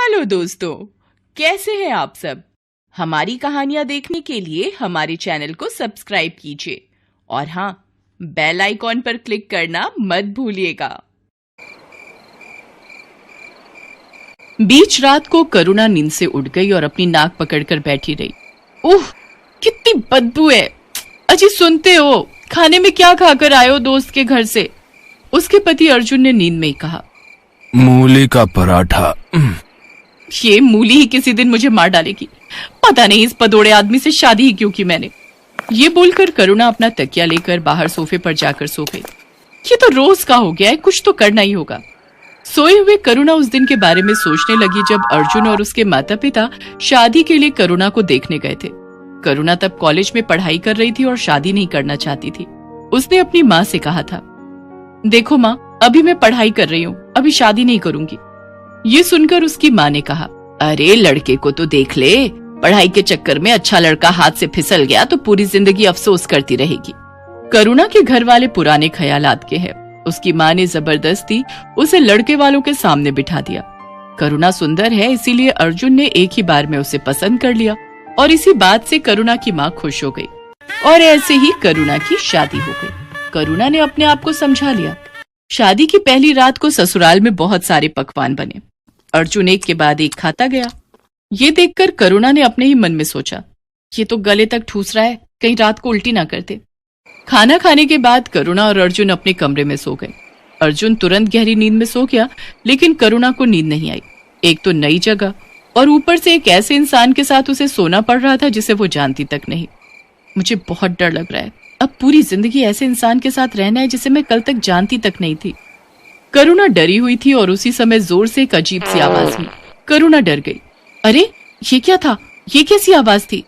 Hello दोस्तों, कैसे हैं आप सब। हमारी कहानियां देखने के लिए हमारे चैनल को सब्सक्राइब कीजिए और हाँ, बेल आइकॉन पर क्लिक करना मत भूलिएगा। बीच रात को करुणा नींद से उठ गई और अपनी नाक पकड़कर बैठी रही। ओह, कितनी बदबू है। अजी सुनते हो, खाने में क्या खाकर आए हो दोस्त के घर से? उसके पति अर्जुन ने नींद में ही कहा। मूली का पराठा। ये मूली ही किसी दिन मुझे मार डालेगी। पता नहीं इस पदोड़े आदमी से शादी ही क्यों की मैंने। ये बोलकर करुणा अपना तकिया लेकर बाहर सोफे पर जाकर सो गई। ये तो रोज का हो गया है, कुछ तो करना ही होगा। सोए हुए करुणा उस दिन के बारे में सोचने लगी जब अर्जुन और उसके माता पिता शादी के लिए करुणा को देखने गए थे। करुणा तब कॉलेज में पढ़ाई कर रही थी और शादी नहीं करना चाहती थी। उसने अपनी माँ से कहा था, देखो माँ, अभी मैं पढ़ाई कर रही हूँ, अभी शादी नहीं करूंगी। ये सुनकर उसकी माँ ने कहा, अरे लड़के को तो देख ले, पढ़ाई के चक्कर में अच्छा लड़का हाथ से फिसल गया तो पूरी जिंदगी अफसोस करती रहेगी। करुणा के घर वाले पुराने ख्यालात के हैं। उसकी माँ ने जबरदस्ती उसे लड़के वालों के सामने बिठा दिया। करुणा सुंदर है, इसीलिए अर्जुन ने एक ही बार में उसे पसंद कर लिया और इसी बात से करुणा की माँ खुश हो गई और ऐसे ही करुणा की शादी हो गई। करुणा ने अपने आप को समझा लिया। शादी की पहली रात को ससुराल में बहुत सारे पकवान बने। अर्जुन एक के बाद एक खाता गया। ये देखकर करुणा ने अपने ही मन में सोचा, ये तो गले तक ठूस रहा है, कहीं रात को उल्टी ना करते। खाना खाने के बाद करुणा और अर्जुन अपने कमरे में सो गए। अर्जुन तुरंत गहरी नींद में सो गया, लेकिन करुणा को नींद नहीं आई। एक तो नई जगह और ऊपर से एक ऐसे इंसान के साथ उसे सोना पड़ रहा था जिसे वो जानती तक नहीं। मुझे बहुत डर लग रहा है, अब पूरी जिंदगी ऐसे इंसान के साथ रहना है जिसे मैं कल तक जानती तक नहीं थी। करुणा डरी हुई थी और उसी समय जोर से एक अजीब सी आवाज हुई। करुणा डर गई। अरे ये क्या था, ये कैसी आवाज थी?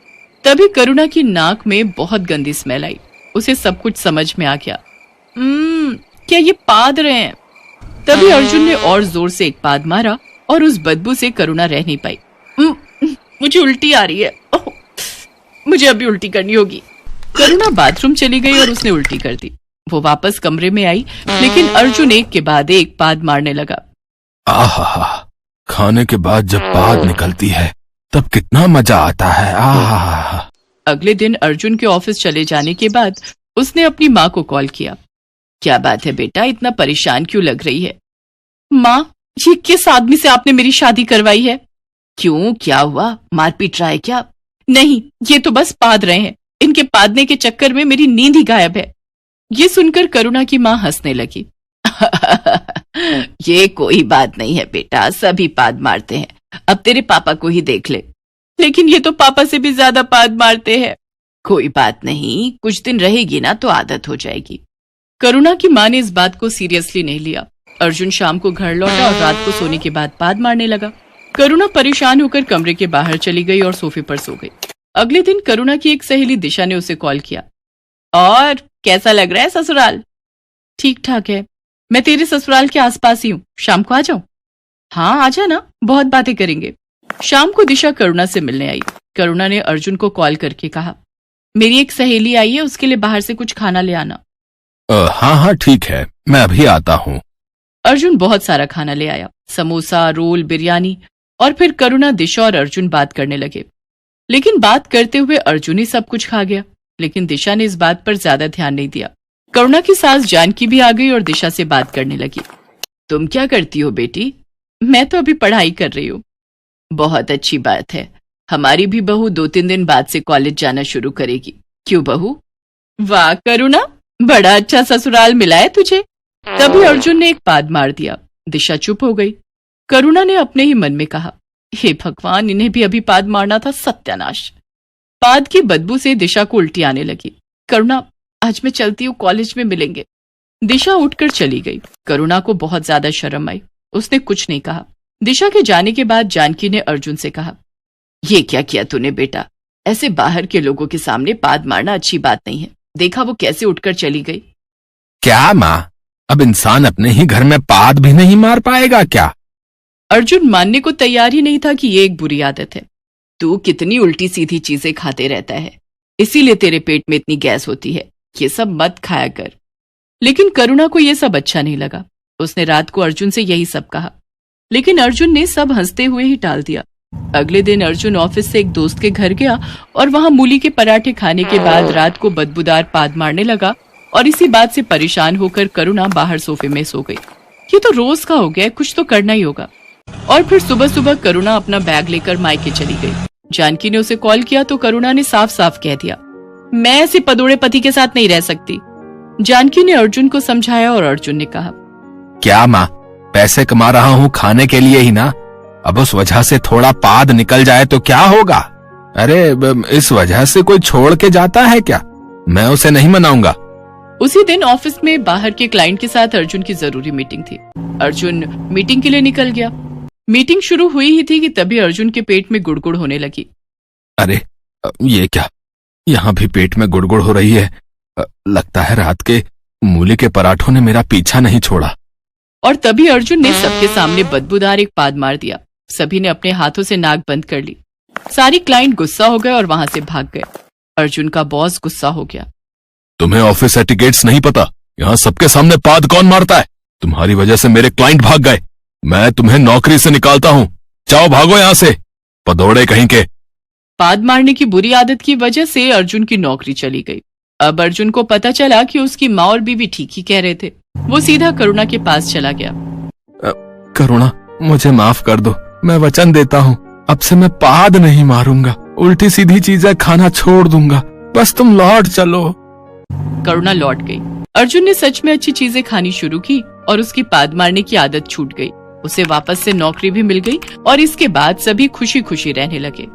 तभी करुणा की नाक में बहुत गंदी स्मेल आई। उसे सब कुछ समझ में आ गया। क्या ये पाद रहे हैं? तभी अर्जुन ने और जोर से एक पाद मारा और उस बदबू से करुणा रह नहीं पाई। मुझे उल्टी आ रही है, मुझे अभी उल्टी करनी होगी। करुणा बाथरूम चली गई और उसने उल्टी कर दी। वो वापस कमरे में आई, लेकिन अर्जुन एक के बाद एक पाद मारने लगा। आहा, खाने के बाद जब पाद निकलती है तब कितना मजा आता है। आहा। अगले दिन अर्जुन के ऑफिस चले जाने के बाद उसने अपनी माँ को कॉल किया। क्या बात है बेटा, इतना परेशान क्यों लग रही है? माँ, ये किस आदमी से आपने मेरी शादी करवाई है? क्यों, क्या हुआ? मारपीट रहा है क्या? नहीं, ये तो बस पाद रहे हैं। इनके पादने के चक्कर में मेरी नींद ही गायब है। ये सुनकर करुणा की माँ हंसने लगी। ये कोई बात नहीं है बेटा, सभी पाद मारते हैं। अब तेरे पापा को ही देख ले। लेकिन ये तो पापा से भी ज्यादा पाद मारते हैं। कोई बात नहीं, कुछ दिन रहेगी ना तो आदत हो जाएगी। करुणा की माँ ने इस बात को सीरियसली नहीं लिया। अर्जुन शाम को घर लौटा और रात को सोने के बाद पाद मारने लगा। करुणा परेशान होकर कमरे के बाहर चली गई और सोफे पर सो गई। अगले दिन करुणा की एक सहेली दिशा ने उसे कॉल किया। और कैसा लग रहा है ससुराल? ठीक ठाक है, मैं तेरे ससुराल के आसपास ही हूँ, शाम को आ जाऊं? हाँ आ जाना, बहुत बातें करेंगे। शाम को दिशा करुणा से मिलने आई। करुणा ने अर्जुन को कॉल करके कहा, मेरी एक सहेली आई है, उसके लिए बाहर से कुछ खाना ले आना। हाँ हाँ ठीक है, मैं अभी आता हूँ। अर्जुन बहुत सारा खाना ले आया, समोसा, रोल, बिरयानी। और फिर करुणा, दिशा और अर्जुन बात करने लगे। लेकिन बात करते हुए अर्जुन ही सब कुछ खा गया। लेकिन दिशा ने इस बात पर ज्यादा ध्यान नहीं दिया। करुणा की सास जानकी भी आ गई और दिशा से बात करने लगी। तुम क्या करती हो बेटी? मैं तो अभी पढ़ाई कर रही हूँ। बहुत अच्छी बात है, हमारी भी बहू 2-3 दिन बाद से कॉलेज जाना शुरू करेगी। क्यों बहू? वाह करुणा, बड़ा अच्छा ससुराल मिला है तुझे। तभी अर्जुन ने एक पाद मार दिया। दिशा चुप हो गई। करुणा ने अपने ही मन में कहा, हे भगवान, इन्हें भी अभी पाद मारना था, सत्यानाश। पाद की बदबू से दिशा को उल्टी आने लगी। करुणा, आज मैं चलती हूँ, कॉलेज में मिलेंगे। दिशा उठकर चली गई। करुणा को बहुत ज्यादा शर्म आई। उसने कुछ नहीं कहा। दिशा के जाने के बाद जानकी ने अर्जुन से कहा, ये क्या किया तूने बेटा? ऐसे बाहर के लोगों के सामने पाद मारना अच्छी बात नहीं है। देखा वो कैसे उठकर चली गई। क्या माँ, अब इंसान अपने ही घर में पाद भी नहीं मार पाएगा क्या? अर्जुन मानने को तैयार ही नहीं था कि ये एक बुरी आदत है। तू कितनी उल्टी सीधी चीजें खाते रहता है, इसीलिए तेरे पेट में इतनी गैस होती है। ये सब मत खाया कर। लेकिन करुणा को यह सब अच्छा नहीं लगा। उसने रात को अर्जुन से यही सब कहा। लेकिन अर्जुन ने सब हंसते हुए ही टाल दिया। अगले दिन अर्जुन ऑफिस से एक दोस्त के घर गया और वहां मूली के पराठे खाने के बाद रात को बदबूदार पाद मारने लगा और इसी बात से परेशान होकर करुणा बाहर सोफे में सो गई। ये तो रोज का हो गया, कुछ तो करना ही होगा। और फिर सुबह सुबह करुणा अपना बैग लेकर मायके चली गई। जानकी ने उसे कॉल किया तो करुणा ने साफ साफ कह दिया, मैं ऐसे पदोड़े पति के साथ नहीं रह सकती। जानकी ने अर्जुन को समझाया और अर्जुन ने कहा, क्या माँ, पैसे कमा रहा हूँ खाने के लिए ही ना, अब उस वजह से थोड़ा पाद निकल जाए तो क्या होगा? अरे इस वजह से कोई छोड़ के जाता है क्या? मैं उसे नहीं मनाऊंगा। उसी दिन ऑफिस में बाहर के क्लाइंट के साथ अर्जुन की जरूरी मीटिंग थी। अर्जुन मीटिंग के लिए निकल गया। मीटिंग शुरू हुई ही थी कि तभी अर्जुन के पेट में गुड़गुड़ होने लगी। अरे ये क्या, यहाँ भी पेट में गुड़गुड़ हो रही है। लगता है रात के मूली के पराठों ने मेरा पीछा नहीं छोड़ा। और तभी अर्जुन ने सबके सामने बदबूदार एक पाद मार दिया। सभी ने अपने हाथों से नाक बंद कर ली। सारी क्लाइंट गुस्सा हो गए और वहां से भाग गए। अर्जुन का बॉस गुस्सा हो गया। तुम्हें ऑफिस एटिकेट्स नहीं पता? यहाँ सबके सामने पाद कौन मारता है? तुम्हारी वजह से मेरे क्लाइंट भाग गए। मैं तुम्हें नौकरी से निकालता हूँ। जाओ भागो यहाँ से, पदौड़े कहीं के। पाद मारने की बुरी आदत की वजह से अर्जुन की नौकरी चली गई। अब अर्जुन को पता चला कि उसकी माँ और बीवी ठीक ही कह रहे थे। वो सीधा करुणा के पास चला गया। करुणा, मुझे माफ कर दो। मैं वचन देता हूँ, अब से मैं पाद नहीं मारूंगा। उल्टी सीधी चीजें खाना छोड़ दूंगा। बस तुम लौट चलो। करुणा लौट गई। अर्जुन ने सच में अच्छी चीजें खानी शुरू की और उसकी पाद मारने की आदत छूट गई। उसे वापस से नौकरी भी मिल गई और इसके बाद सभी खुशी खुशी रहने लगे।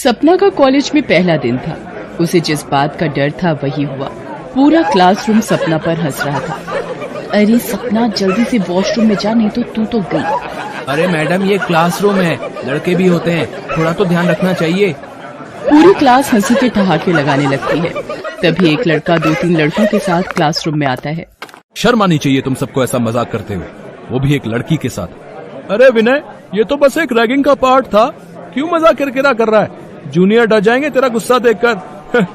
सपना का कॉलेज में पहला दिन था। उसे जिस बात का डर था वही हुआ। पूरा क्लासरूम सपना पर हंस रहा था। अरे सपना, जल्दी से वॉशरूम में जा, नहीं तो तू तो गई। अरे मैडम, ये क्लासरूम है, लड़के भी होते हैं, थोड़ा तो ध्यान रखना चाहिए। पूरी क्लास हंसी के ठहाके लगाने लगती है। तभी एक लड़का 2-3 लड़कों के साथ क्लासरूम में आता है। शर्म आनी चाहिए तुम सबको ऐसा मजाक करते हुए, वो भी एक लड़की के साथ। अरे विनय, ये तो बस एक रैगिंग का पार्ट था, क्यों मजाक किरकिरा कर रहा है? जूनियर डर जाएंगे तेरा गुस्सा देखकर।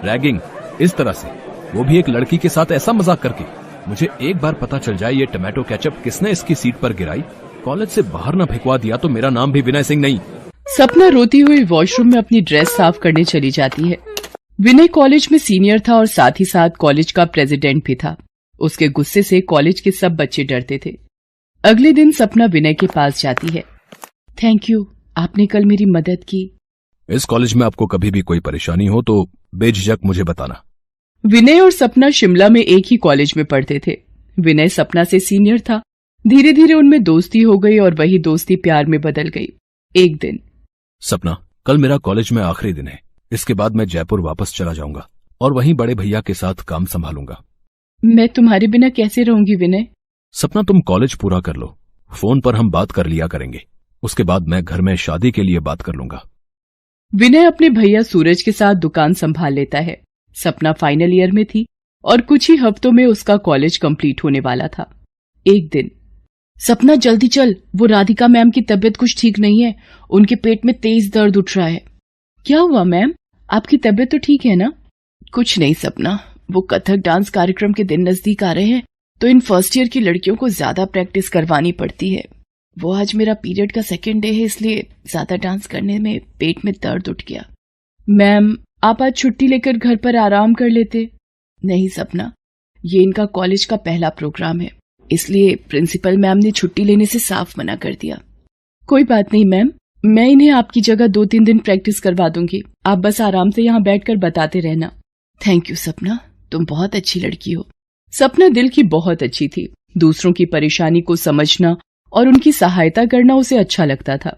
रैगिंग इस तरह से, वो भी एक लड़की के साथ ऐसा मजाक करके। मुझे एक बार पता चल जाए ये टमाटो केचप किसने इसकी सीट पर गिराई, कॉलेज से बाहर न भिजवा दिया तो मेरा नाम भी विनय सिंह नहीं। सपना रोती हुई वॉशरूम में अपनी ड्रेस साफ करने चली जाती है। विनय कॉलेज में सीनियर था और साथ ही साथ कॉलेज का प्रेसिडेंट भी था। उसके गुस्से से कॉलेज के सब बच्चे डरते थे। अगले दिन सपना विनय के पास जाती है। थैंक यू, आपने कल मेरी मदद की। इस कॉलेज में आपको कभी भी कोई परेशानी हो तो बेझिझक मुझे बताना। विनय और सपना शिमला में एक ही कॉलेज में पढ़ते थे। विनय सपना से सीनियर था। धीरे धीरे उनमें दोस्ती हो गई और वही दोस्ती प्यार में बदल गई। एक दिन, सपना, कल मेरा कॉलेज में आखिरी दिन है, इसके बाद मैं जयपुर वापस चला जाऊंगा और वहीं बड़े भैया के साथ काम संभालूंगा। मैं तुम्हारे बिना कैसे रहूंगी विनय? सपना, तुम कॉलेज पूरा कर लो, फोन पर हम बात कर लिया करेंगे। उसके बाद मैं घर में शादी के लिए बात कर लूंगा। विनय अपने भैया सूरज के साथ दुकान संभाल लेता है। सपना फाइनल ईयर में थी और कुछ ही हफ्तों में उसका कॉलेज कंप्लीट होने वाला था। एक दिन, सपना जल्दी चल, वो राधिका मैम की तबीयत कुछ ठीक नहीं है, उनके पेट में तेज दर्द उठ रहा है। क्या हुआ मैम, आपकी तबीयत तो ठीक है ना? कुछ नहीं सपना, वो कथक डांस कार्यक्रम के दिन नजदीक आ रहे हैं तो इन फर्स्ट ईयर की लड़कियों को ज्यादा प्रैक्टिस करवानी पड़ती है। वो आज मेरा पीरियड का सेकेंड डे है, इसलिए ज्यादा डांस करने में पेट में दर्द उठ गया। मैम, आप आज छुट्टी लेकर घर पर आराम कर लेते। नहीं सपना, ये इनका कॉलेज का पहला प्रोग्राम है, इसलिए प्रिंसिपल मैम ने छुट्टी लेने से साफ मना कर दिया। कोई बात नहीं मैम, मैं इन्हें आपकी जगह 2-3 दिन प्रैक्टिस करवा दूंगी। आप बस आराम से यहाँ बैठकर बताते रहना। थैंक यू सपना, तुम बहुत अच्छी लड़की हो। सपना दिल की बहुत अच्छी थी। दूसरों की परेशानी को समझना और उनकी सहायता करना उसे अच्छा लगता था।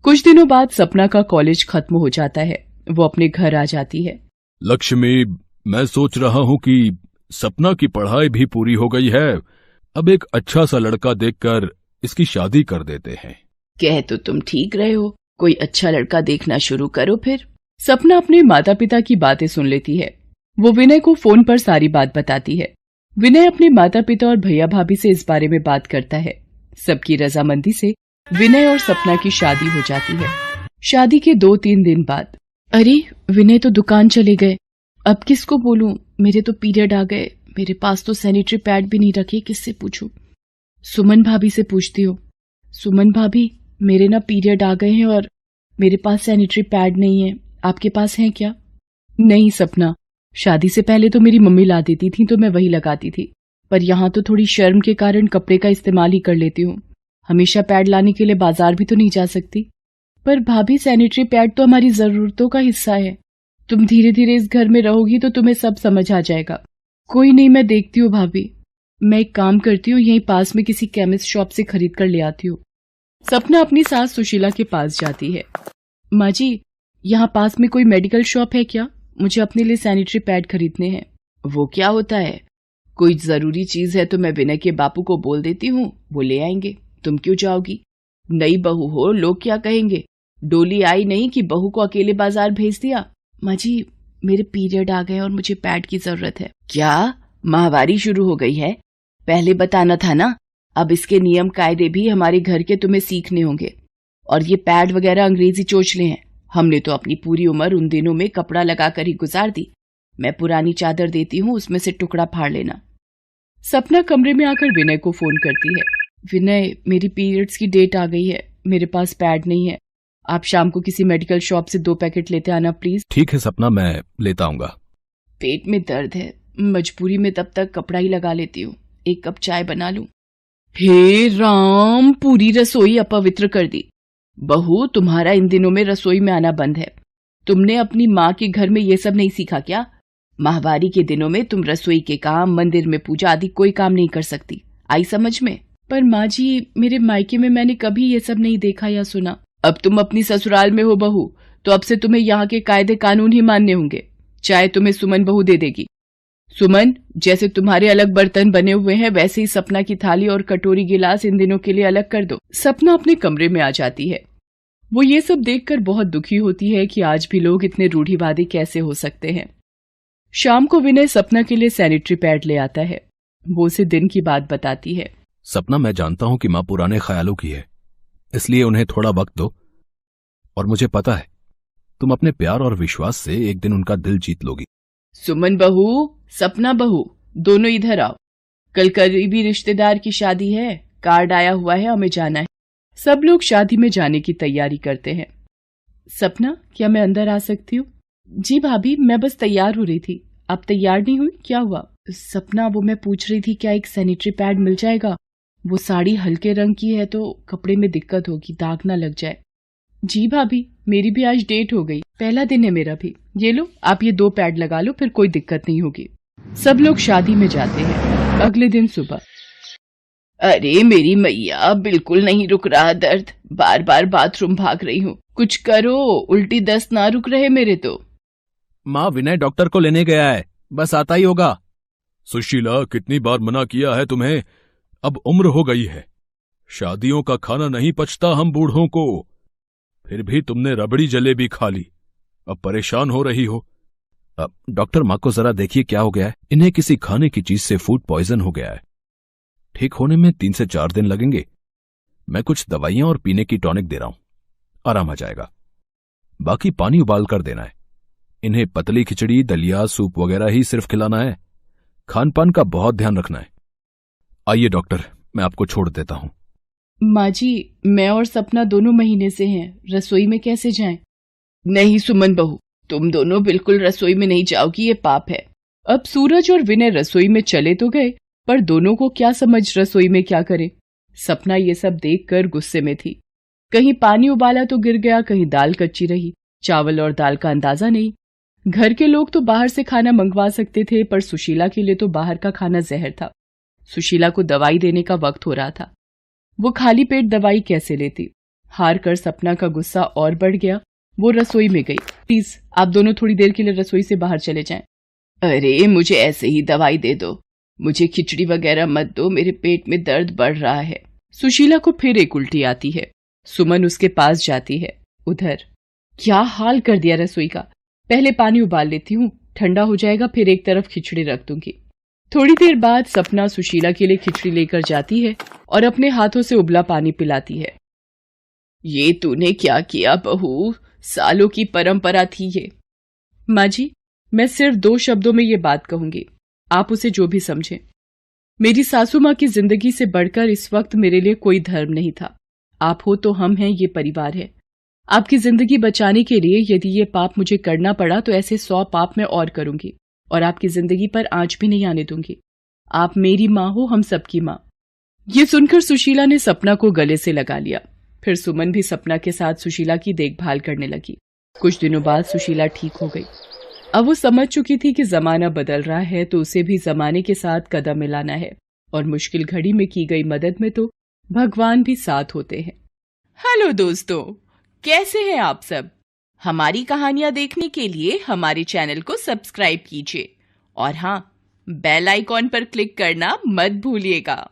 कुछ दिनों बाद सपना का कॉलेज खत्म हो जाता है। वो अपने घर आ जाती है। लक्ष्मी, मैं सोच रहा हूँ कि सपना की पढ़ाई भी पूरी हो गई है, अब एक अच्छा सा लड़का देखकर इसकी शादी कर देते हैं। कह तो तुम ठीक रहे हो, कोई अच्छा लड़का देखना शुरू करो फिर। सपना अपने माता पिता की बातें सुन लेती है। वो विनय को फोन पर सारी बात बताती है। विनय अपने माता पिता और भैया भाभी से इस बारे में बात करता है। सबकी रजामंदी से विनय और सपना की शादी हो जाती है। शादी के 2-3 दिन बाद, अरे विनय तो दुकान चले गए, अब किसको बोलूं, मेरे तो पीरियड आ गए, मेरे पास तो सैनिटरी पैड भी नहीं रखे, किससे पूछूं? सुमन भाभी से पूछती हूँ। सुमन भाभी, मेरे ना पीरियड आ गए हैं और मेरे पास सैनिटरी पैड नहीं है, आपके पास है क्या? नहीं सपना, शादी से पहले तो मेरी मम्मी ला देती थी तो मैं वही लगाती थी, पर यहाँ तो थोड़ी शर्म के कारण कपड़े का इस्तेमाल ही कर लेती हूँ। हमेशा पैड लाने के लिए बाजार भी तो नहीं जा सकती। पर भाभी, सैनिटरी पैड तो हमारी जरूरतों का हिस्सा है। तुम धीरे धीरे इस घर में रहोगी तो तुम्हें सब समझ आ जाएगा। कोई नहीं, मैं देखती हूँ भाभी। मैं एक काम करती हूँ, यहीं पास में किसी केमिस्ट शॉप से खरीद कर ले आती हूँ। सपना अपनी सास सुशीला के पास जाती है। माँ जी, यहाँ पास में कोई मेडिकल शॉप है क्या? मुझे अपने लिए सैनिटरी पैड खरीदने हैं। वो क्या होता है? कोई जरूरी चीज है तो मैं विनय के बापू को बोल देती हूँ, वो ले आएंगे। तुम क्यों जाओगी? नई बहू हो, लोग क्या कहेंगे? डोली आई नहीं कि बहू को अकेले बाजार भेज दिया। माँ जी, मेरे पीरियड आ गए और मुझे पैड की जरूरत है। क्या माहवारी शुरू हो गई है? पहले बताना था ना। अब इसके नियम कायदे भी हमारे घर के तुम्हें सीखने होंगे। और ये पैड वगैरह अंग्रेजी चोचले हैं। हमने तो अपनी पूरी उम्र उन दिनों में कपड़ा लगाकर ही गुजार दी। मैं पुरानी चादर देती हूँ, उसमें से टुकड़ा फाड़ लेना। सपना कमरे में आकर विनय को फोन करती है। विनय, मेरी पीरियड्स की डेट आ गई है, मेरे पास पैड नहीं है। आप शाम को किसी मेडिकल शॉप से 2 पैकेट लेते आना प्लीज। ठीक है सपना, मैं लेता आऊंगा। पेट में दर्द है, मजबूरी में तब तक कपड़ा ही लगा लेती हूँ। 1 कप चाय बना लूं? हे राम, पूरी रसोई अपवित्र कर दी। बहू, तुम्हारा इन दिनों में रसोई में आना बंद है। तुमने अपनी माँ के घर में ये सब नहीं सीखा क्या? माहवारी के दिनों में तुम रसोई के काम, मंदिर में पूजा आदि कोई काम नहीं कर सकती। आई समझ में? पर माँ जी, मेरे मायके में मैंने कभी ये सब नहीं देखा या सुना। अब तुम अपनी ससुराल में हो बहू, तो अब से तुम्हें यहाँ के कायदे कानून ही मानने होंगे। चाहे तुम्हें सुमन बहू दे देगी। सुमन, जैसे तुम्हारे अलग बर्तन बने हुए हैं वैसे ही सपना की थाली और कटोरी गिलास इन दिनों के लिए अलग कर दो। सपना अपने कमरे में आ जाती है। वो ये सब देखकर बहुत दुखी होती है कि आज भी लोग इतने रूढ़िवादी कैसे हो सकते हैं। शाम को विनय सपना के लिए सैनिटरी पैड ले आता है। वो उसे दिन की बात बताती है। सपना, मैं जानता हूं कि माँ पुराने ख्यालों की है, इसलिए उन्हें थोड़ा वक्त दो। और मुझे पता है तुम अपने प्यार और विश्वास से एक दिन उनका दिल जीत लोगी। सुमन बहू, सपना बहू, दोनों इधर आओ। कल करीबी रिश्तेदार की शादी है, कार्ड आया हुआ है, हमें जाना है। सब लोग शादी में जाने की तैयारी करते हैं। सपना, क्या मैं अंदर आ सकती हूँ? जी भाभी, मैं बस तैयार हो रही थी। आप तैयार नहीं हुई? क्या हुआ? सपना, वो मैं पूछ रही थी, क्या एक सैनिटरी पैड मिल जाएगा? वो साड़ी हल्के रंग की है तो कपड़े में दिक्कत होगी, दाग ना लग जाए। जी भाभी, मेरी भी आज डेट हो गई, पहला दिन है मेरा भी। ये लो, आप ये 2 पैड लगा लो, फिर कोई दिक्कत नहीं होगी। सब लोग शादी में जाते हैं। अगले दिन सुबह। अरे मेरी मैया, बिल्कुल नहीं रुक रहा दर्द, बार बार बाथरूम भाग रही हूँ। कुछ करो, उल्टी दस्त ना रुक रहे मेरे तो। माँ, विनय डॉक्टर को लेने गया है, बस आता ही होगा। सुशीला, कितनी बार मना किया है तुम्हें? अब उम्र हो गई है, शादियों का खाना नहीं पचता हम बूढ़ों को। फिर भी तुमने रबड़ी जलेबी खा ली, अब परेशान हो रही हो। अब डॉक्टर, माँ को जरा देखिए क्या हो गया है। इन्हें किसी खाने की चीज से फूड पॉइजन हो गया है। ठीक होने में 3 से 4 दिन लगेंगे। मैं कुछ दवाइयां और पीने की टॉनिक दे रहा हूं, आराम आ जाएगा। बाकी पानी उबाल कर देना है। इन्हें पतली खिचड़ी, दलिया, सूप वगैरह ही सिर्फ खिलाना है। खान पान का बहुत ध्यान रखना है। आइए डॉक्टर, मैं आपको छोड़ देता हूं। माँ जी, मैं और सपना दोनों महीने से हैं, रसोई में कैसे जाएं? नहीं सुमन बहू, तुम दोनों बिल्कुल रसोई में नहीं जाओगी, ये पाप है। अब सूरज और विनय रसोई में चले तो गए, पर दोनों को क्या समझ रसोई में क्या करें। सपना ये सब देखकर गुस्से में थी। कहीं पानी उबाला तो गिर गया, कहीं दाल कच्ची रही। चावल और दाल का अंदाजा नहीं। घर के लोग तो बाहर से खाना मंगवा सकते थे, पर सुशीला के लिए तो बाहर का खाना जहर था। सुशीला को दवाई देने का वक्त हो रहा था। वो खाली पेट दवाई कैसे लेती? हार कर सपना का गुस्सा और बढ़ गया। वो रसोई में गई। प्लीज आप दोनों थोड़ी देर के लिए रसोई से बाहर चले जाएं। अरे मुझे ऐसे ही दवाई दे दो, मुझे खिचड़ी वगैरह मत दो, मेरे पेट में दर्द बढ़ रहा है। सुशीला को फिर एक उल्टी आती है। सुमन उसके पास जाती है। उधर क्या हाल कर दिया रसोई का। पहले पानी उबाल लेती हूँ, ठंडा हो जाएगा, फिर एक तरफ खिचड़ी रख दूंगी। थोड़ी देर बाद सपना सुशीला के लिए खिचड़ी लेकर जाती है और अपने हाथों से उबला पानी पिलाती है। ये तूने क्या किया बहू, सालों की परंपरा थी ये। माँ जी, मैं सिर्फ 2 शब्दों में ये बात कहूंगी, आप उसे जो भी समझें। मेरी सासू माँ की जिंदगी से बढ़कर इस वक्त मेरे लिए कोई धर्म नहीं था। आप हो तो हम हैं, ये परिवार है। आपकी जिंदगी बचाने के लिए यदि ये पाप मुझे करना पड़ा तो ऐसे 100 पाप मैं और करूंगी और आपकी जिंदगी पर आंच भी नहीं आने दूंगी। आप मेरी माँ हो, हम सबकी माँ। ये सुनकर सुशीला ने सपना को गले से लगा लिया। फिर सुमन भी सपना के साथ सुशीला की देखभाल करने लगी। कुछ दिनों बाद सुशीला ठीक हो गई। अब वो समझ चुकी थी कि जमाना बदल रहा है तो उसे भी जमाने के साथ कदम मिलाना है और मुश्किल घड़ी में की गई मदद में तो भगवान भी साथ होते हैं। हेलो दोस्तों, कैसे हैं आप सब? हमारी कहानियां देखने के लिए हमारे चैनल को सब्सक्राइब कीजिए और हाँ, बेल आइकॉन पर क्लिक करना मत भूलिएगा।